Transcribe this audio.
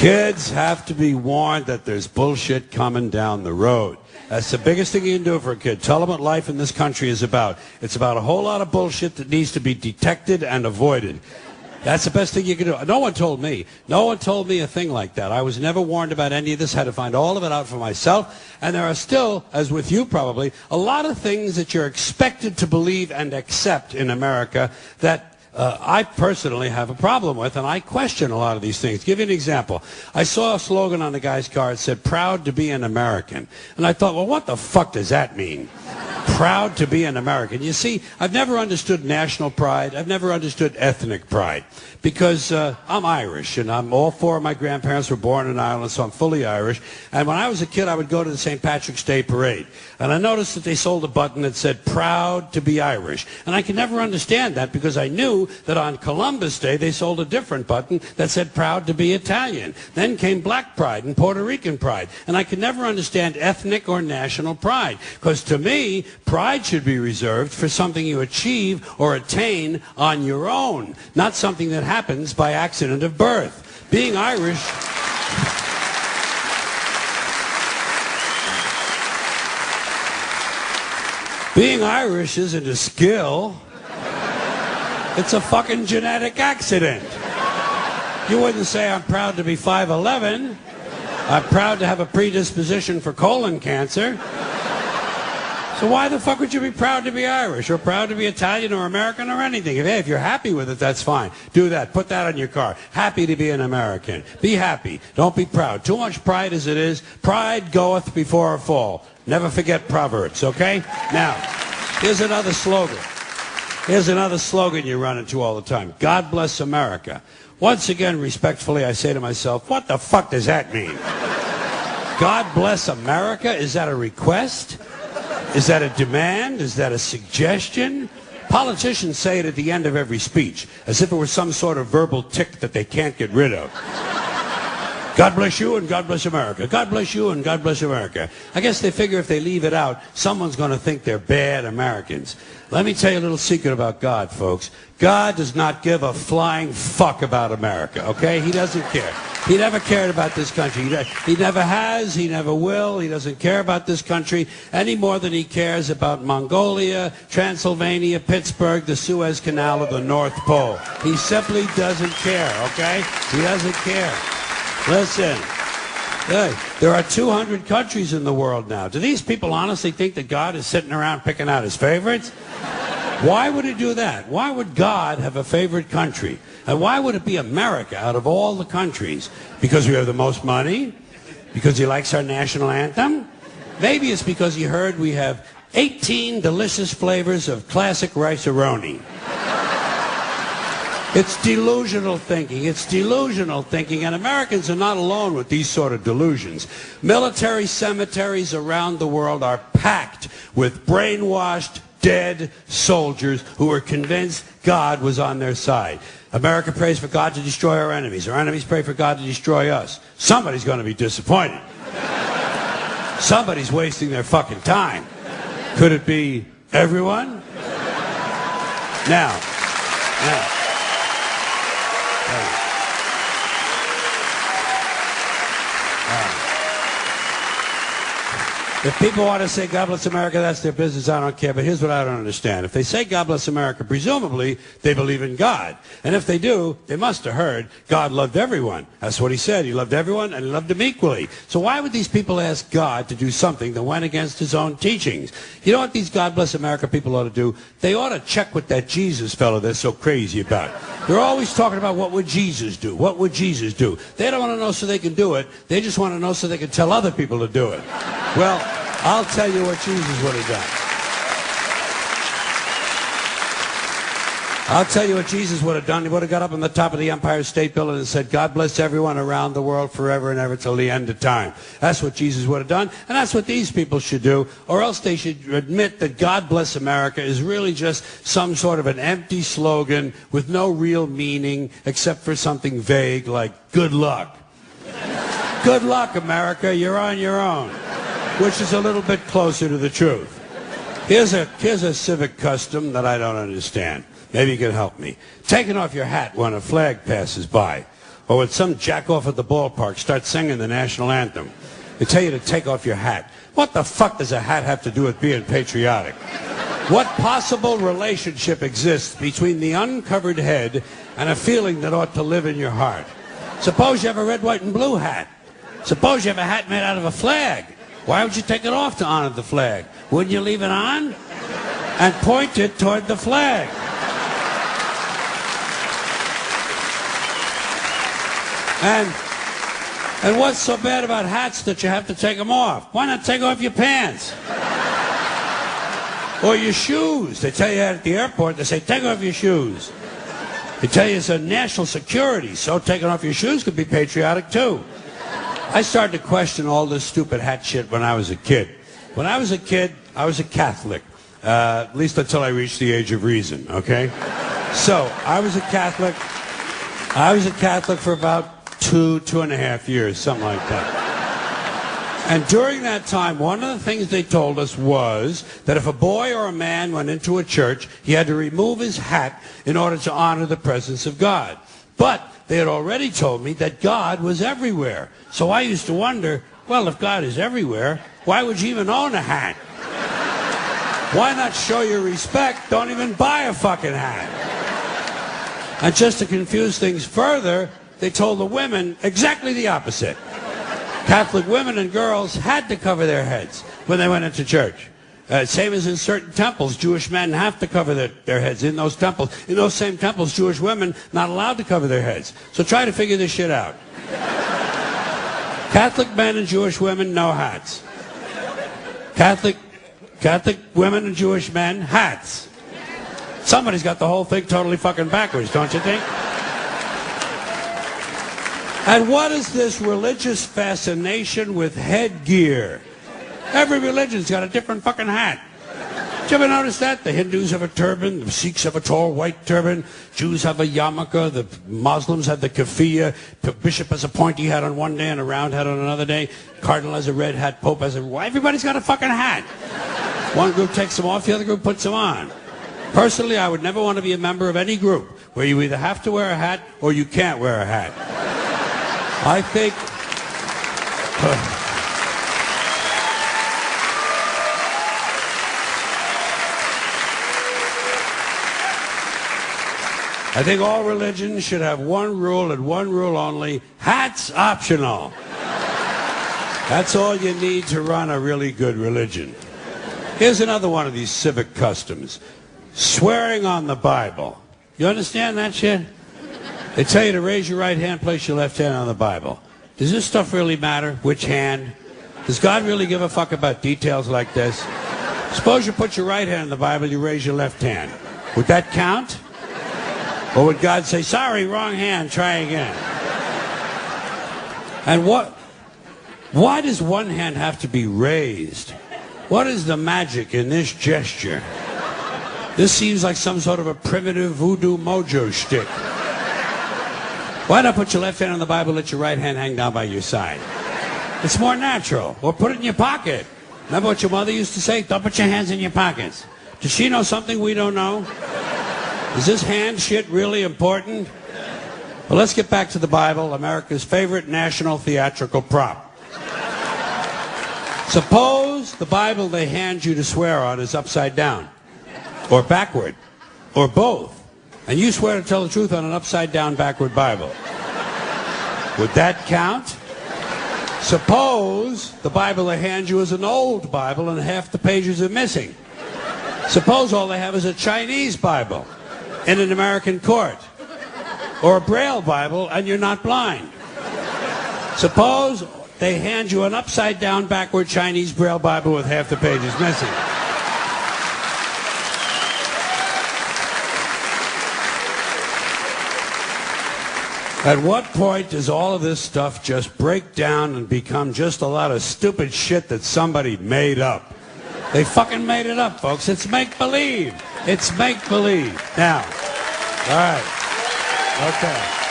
Kids have to be warned that there's bullshit coming down the road. That's the biggest thing you can do for a kid. Tell them what life in this country is about. It's about a whole lot of bullshit that needs to be detected and avoided. That's the best thing you can do. No one told me. No one told me a thing like that. I was never warned about any of this. Had to find all of it out for myself. And there are still, as with you probably, a lot of things that you're expected to believe and accept in America that I personally have a problem with, and I question a lot of these things. Give you an example. I saw a slogan on the guy's car that said, "Proud to be an American." And I thought, well, what the fuck does that mean? Proud to be an American. You see, I've never understood national pride. I've never understood ethnic pride. Because I'm Irish, and all four of my grandparents were born in Ireland, so I'm fully Irish. And when I was a kid, I would go to the St. Patrick's Day parade. And I noticed that they sold a button that said, "Proud to be Irish." And I could never understand that because I knew that on Columbus Day, they sold a different button that said, "Proud to be Italian." Then came Black Pride and Puerto Rican pride. And I could never understand ethnic or national pride. Because to me, pride should be reserved for something you achieve or attain on your own, not something that happens by accident of birth. Being Irish... Being Irish isn't a skill. It's a fucking genetic accident. You wouldn't say, "I'm proud to be 5'11". I'm proud to have a predisposition for colon cancer. So why the fuck would you be proud to be Irish or proud to be Italian or American or anything? If you're happy with it, that's fine. Do that. Put that on your car. Happy to be an American. Be happy. Don't be proud. Too much pride as it is. Pride goeth before a fall. Never forget Proverbs, okay? Now, here's another slogan. Here's another slogan you run into all the time. God bless America. Once again, respectfully, I say to myself, what the fuck does that mean? God bless America? Is that a request? Is that a demand? Is that a suggestion? Politicians say it at the end of every speech, as if it were some sort of verbal tic that they can't get rid of. God bless you and God bless America. God bless you and God bless America. I guess they figure if they leave it out, someone's going to think they're bad Americans. Let me tell you a little secret about God, folks. God does not give a flying fuck about America, okay? He doesn't care. He never cared about this country. He never has. He never will. He doesn't care about this country any more than he cares about Mongolia, Transylvania, Pittsburgh, the Suez Canal, or the North Pole. He simply doesn't care, okay? He doesn't care. Listen, there are 200 countries in the world now. Do these people honestly think that God is sitting around picking out his favorites? Why would he do that? Why would God have a favorite country? And why would it be America out of all the countries? Because we have the most money? Because he likes our national anthem? Maybe it's because he heard we have 18 delicious flavors of classic rice-a-roni. It's delusional thinking. It's delusional thinking, and Americans are not alone with these sort of delusions. Military cemeteries around the world are packed with brainwashed, dead soldiers who were convinced God was on their side. America prays for God to destroy our enemies. Our enemies pray for God to destroy us. Somebody's going to be disappointed. Somebody's wasting their fucking time. Could it be everyone? Now. If people want to say God bless America, that's their business. I don't care. But here's what I don't understand. If they say God bless America, presumably they believe in God. And if they do, they must have heard God loved everyone. That's what he said. He loved everyone and he loved them equally. So why would these people ask God to do something that went against his own teachings? You know what these God bless America people ought to do? They ought to check with that Jesus fellow they're so crazy about. They're always talking about what would Jesus do? What would Jesus do? They don't want to know so they can do it. They just want to know so they can tell other people to do it. Well, I'll tell you what Jesus would have done. I'll tell you what Jesus would have done. He would have got up on the top of the Empire State Building and said, God bless everyone around the world forever and ever till the end of time. That's what Jesus would have done, and that's what these people should do, or else they should admit that God bless America is really just some sort of an empty slogan with no real meaning except for something vague like good luck. Good luck, America. You're on your own. Which is a little bit closer to the truth. Here's a civic custom that I don't understand. Maybe you can help me. Taking off your hat when a flag passes by. or when some jack-off at the ballpark starts singing the national anthem, they tell you to take off your hat. What the fuck does a hat have to do with being patriotic? What possible relationship exists between the uncovered head and a feeling that ought to live in your heart? Suppose you have a red, white, and blue hat. Suppose you have a hat made out of a flag. Why would you take it off to honor the flag? Wouldn't you leave it on and point it toward the flag? And what's so bad about hats that you have to take them off? Why not take off your pants? Or your shoes. They tell you at the airport, they say, take off your shoes. They tell you it's a national security, so taking off your shoes could be patriotic too. I started to question all this stupid hat shit when I was a kid. When I was a kid, I was a Catholic, at least until I reached the age of reason, okay? So, I was a Catholic for about 2.5 years, something like that. And during that time, one of the things they told us was that if a boy or a man went into a church, he had to remove his hat in order to honor the presence of God. But they had already told me that God was everywhere. So I used to wonder, well, if God is everywhere, why would you even own a hat? Why not show your respect? Don't even buy a fucking hat. And just to confuse things further, they told the women exactly the opposite. Catholic women and girls had to cover their heads when they went into church. Same as in certain temples, Jewish men have to cover their heads in those temples. In those same temples, Jewish women not allowed to cover their heads. So try to figure this shit out. Catholic men and Jewish women, no hats. Catholic women and Jewish men, hats. Somebody's got the whole thing totally fucking backwards, don't you think? And what is this religious fascination with headgear? Every religion's got a different fucking hat. Did you ever notice that? The Hindus have a turban, the Sikhs have a tall white turban, Jews have a yarmulke, the Muslims have the keffiyeh, the bishop has a pointy hat on one day and a round hat on another day, cardinal has a red hat, pope has a... Everybody's got a fucking hat. One group takes them off, the other group puts them on. Personally, I would never want to be a member of any group where you either have to wear a hat or you can't wear a hat. I think... I think all religions should have one rule and one rule only: hats optional. That's all you need to run a really good religion. Here's another one of these civic customs: swearing on the Bible. You understand that shit? They tell you to raise your right hand, place your left hand on the Bible. Does this stuff really matter? Which hand? Does God really give a fuck about details like this? Suppose you put your right hand in the Bible, you raise your left hand. Would that count? Or would God say, sorry, wrong hand, try again? And why does one hand have to be raised? What is the magic in this gesture? This seems like some sort of a primitive voodoo mojo shtick. Why not put your left hand on the Bible, let your right hand hang down by your side? It's more natural. Or put it in your pocket. Remember what your mother used to say? Don't put your hands in your pockets. Does she know something we don't know? Is this hand shit really important? Well, let's get back to the Bible, America's favorite national theatrical prop. Suppose the Bible they hand you to swear on is upside down, or backward, or both, and you swear to tell the truth on an upside down, backward Bible. Would that count? Suppose the Bible they hand you is an old Bible and half the pages are missing. Suppose all they have is a Chinese Bible in an American court, or a Braille Bible and you're not blind. Suppose they hand you an upside down, backward Chinese Braille Bible with half the pages missing. At what point does all of this stuff just break down and become just a lot of stupid shit that somebody made up? They fucking made it up, folks. It's make-believe. It's make-believe. Now, all right. Okay.